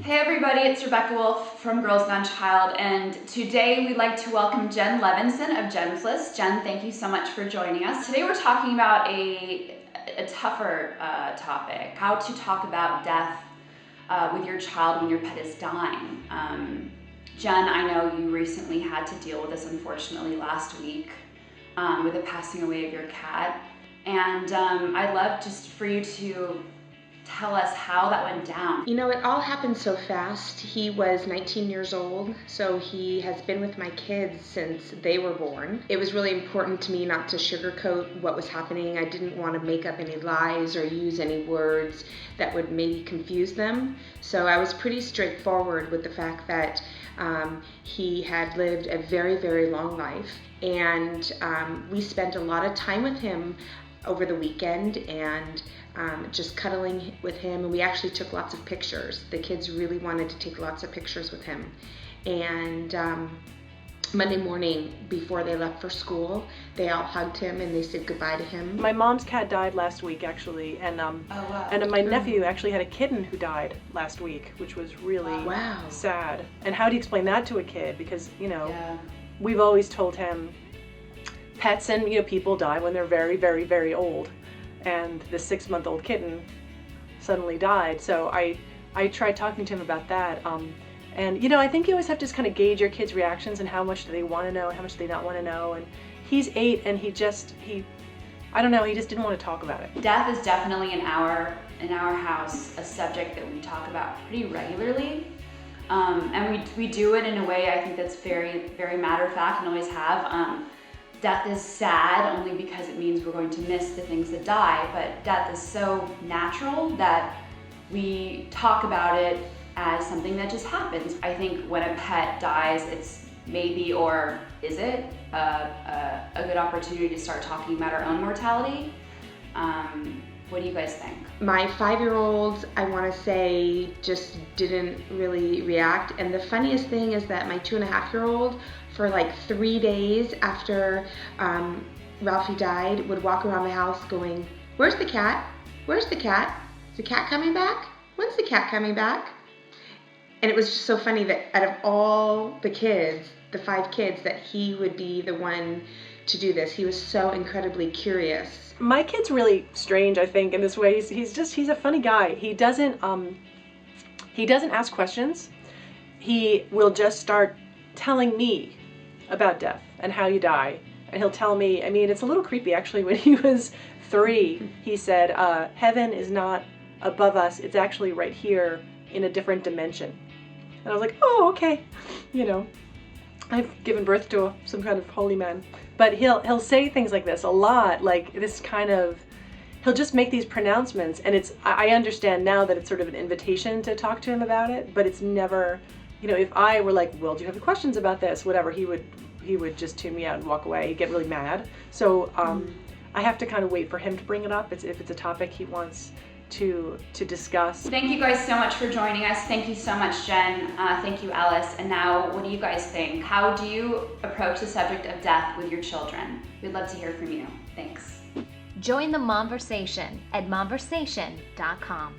Hey everybody, it's Rebecca Wolf from Girls Gone Child, and today we'd like to welcome Jen Levinson of Jensless. Jen, thank you so much for joining us. Today we're talking about a tougher topic, how to talk about death with your child when your pet is dying. Jen, I know you recently had to deal with this, unfortunately, last week with the passing away of your cat, and I'd love just for you to tell us how that went down. You know, it all happened so fast. He was 19 years old, so he has been with my kids since they were born. It was really important to me not to sugarcoat what was happening. I didn't want to make up any lies or use any words that would maybe confuse them. So I was pretty straightforward with the fact that he had lived a very, very long life. And we spent a lot of time with him over the weekend and just cuddling with him, and we actually took lots of pictures. The kids really wanted to take lots of pictures with him. And Monday morning, before they left for school, they all hugged him and they said goodbye to him. My mom's cat died last week, actually, and and my nephew actually had a kitten who died last week, which was really sad. And how do you explain that to a kid? Because we've always told him pets and people die when they're very, very, very old. And the 6-month-old kitten suddenly died. So I tried talking to him about that. And I think you always have to just kind of gauge your kids' reactions and how much do they want to know and how much do they not want to know. And he's 8 and I don't know, he just didn't want to talk about it. Death is definitely in our house a subject that we talk about pretty regularly. And we do it in a way I think that's very, very matter of fact and always have. Death is sad only because it means we're going to miss the things that die, but death is so natural that we talk about it as something that just happens. I think when a pet dies, it's maybe, or is it, a good opportunity to start talking about our own mortality. What do you guys think? My 5-year-old, I want to say, just didn't really react. And the funniest thing is that my 2.5-year-old, for like 3 days after Ralphie died, would walk around the house going, "Where's the cat? Where's the cat? Is the cat coming back? When's the cat coming back?" And it was just so funny that out of all the kids, the 5 kids, that he would be the one to do this. He was so incredibly curious. My kid's really strange, I think, in this way. He's a funny guy. He doesn't ask questions. He will just start telling me about death and how you die. And he'll tell me, it's a little creepy actually. When he was 3, he said, heaven is not above us, it's actually right here in a different dimension. And I was like, oh, okay. I've given birth to some kind of holy man. But he'll say things like this a lot, like this kind of, he'll just make these pronouncements, and I understand now that it's sort of an invitation to talk to him about it, but it's never, if I were like, well, do you have any questions about this, whatever, he would just tune me out and walk away. He'd get really mad. So I have to kind of wait for him to bring it up if it's a topic he wants to discuss. Thank you guys so much for joining us. Thank you so much, Jen. Thank you, Alice. And now, what do you guys think? How do you approach the subject of death with your children? We'd love to hear from you. Thanks. Join the Momversation at momversation.com.